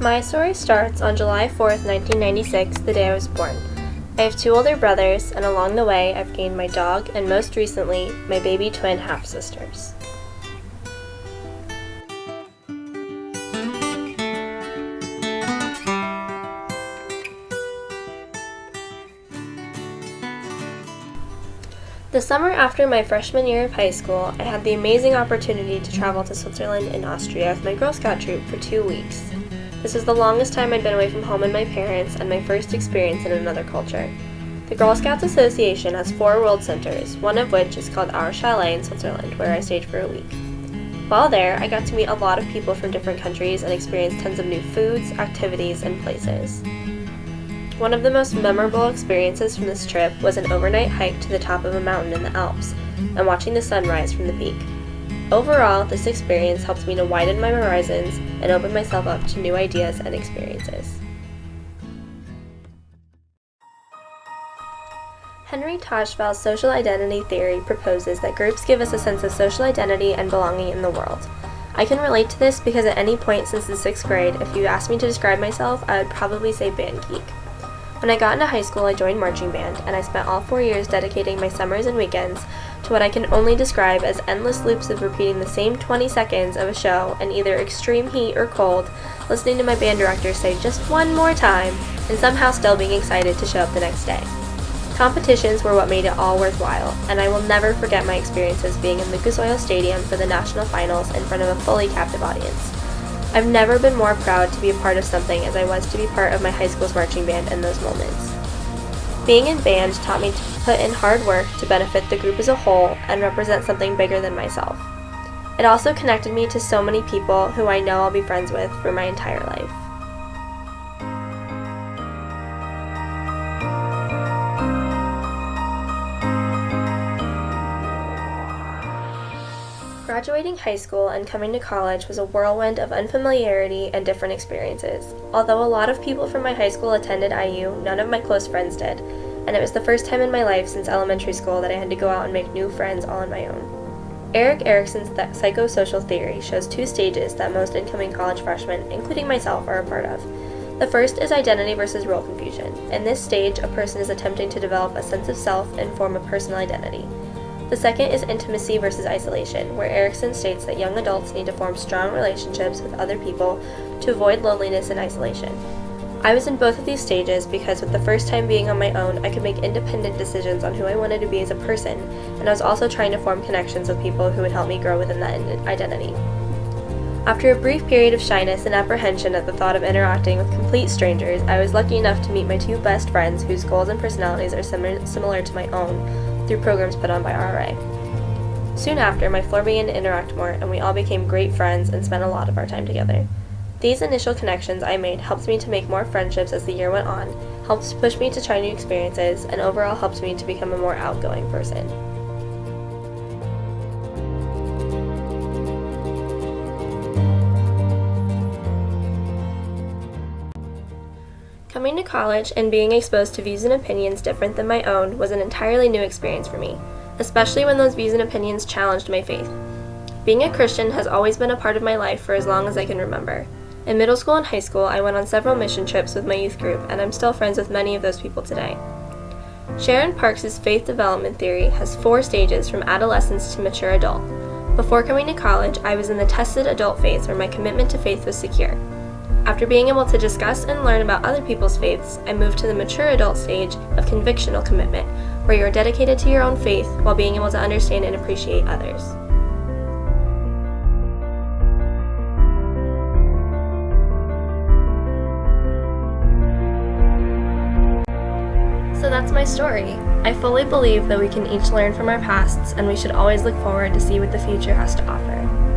My story starts on July 4th, 1996, the day I was born. I have two older brothers, and along the way, I've gained my dog and most recently, my baby twin half-sisters. The summer after my freshman year of high school, I had the amazing opportunity to travel to Switzerland and Austria with my Girl Scout troop for 2 weeks. This is the longest time I'd been away from home and my parents, and my first experience in another culture. The Girl Scouts Association has 4 world centers, one of which is called Our Chalet in Switzerland, where I stayed for a week. While there, I got to meet a lot of people from different countries and experience tons of new foods, activities, and places. One of the most memorable experiences from this trip was an overnight hike to the top of a mountain in the Alps and watching the sun rise from the peak. Overall, this experience helped me to widen my horizons and open myself up to new ideas and experiences. Henry Tajfel's social identity theory proposes that groups give us a sense of social identity and belonging in the world. I can relate to this because at any point since the 6th grade, if you asked me to describe myself, I would probably say band geek. When I got into high school, I joined marching band, and I spent all 4 years dedicating my summers and weekends to what I can only describe as endless loops of repeating the same 20 seconds of a show in either extreme heat or cold, listening to my band director say just one more time, and somehow still being excited to show up the next day. Competitions were what made it all worthwhile, and I will never forget my experiences being in Lucas Oil Stadium for the national finals in front of a fully captive audience. I've never been more proud to be a part of something as I was to be part of my high school's marching band in those moments. Being in band taught me to put in hard work to benefit the group as a whole and represent something bigger than myself. It also connected me to so many people who I know I'll be friends with for my entire life. Graduating high school and coming to college was a whirlwind of unfamiliarity and different experiences. Although a lot of people from my high school attended IU, none of my close friends did, and it was the first time in my life since elementary school that I had to go out and make new friends all on my own. Erik Erikson's psychosocial theory shows 2 stages that most incoming college freshmen, including myself, are a part of. The first is identity versus role confusion. In this stage, a person is attempting to develop a sense of self and form a personal identity. The second is intimacy versus isolation, where Erikson states that young adults need to form strong relationships with other people to avoid loneliness and isolation. I was in both of these stages because with the first time being on my own, I could make independent decisions on who I wanted to be as a person, and I was also trying to form connections with people who would help me grow within that identity. After a brief period of shyness and apprehension at the thought of interacting with complete strangers, I was lucky enough to meet my 2 best friends whose goals and personalities are similar to my own, through programs put on by RA. Soon after, my floor began to interact more, and we all became great friends and spent a lot of our time together. These initial connections I made helped me to make more friendships as the year went on, helped push me to try new experiences, and overall helped me to become a more outgoing person. Coming to college and being exposed to views and opinions different than my own was an entirely new experience for me, especially when those views and opinions challenged my faith. Being a Christian has always been a part of my life for as long as I can remember. In middle school and high school, I went on several mission trips with my youth group, and I'm still friends with many of those people today. Sharon Parks' faith development theory has 4 stages from adolescence to mature adult. Before coming to college, I was in the tested adult phase where my commitment to faith was secure. After being able to discuss and learn about other people's faiths, I moved to the mature adult stage of convictional commitment, where you are dedicated to your own faith while being able to understand and appreciate others. So that's my story. I fully believe that we can each learn from our pasts, and we should always look forward to see what the future has to offer.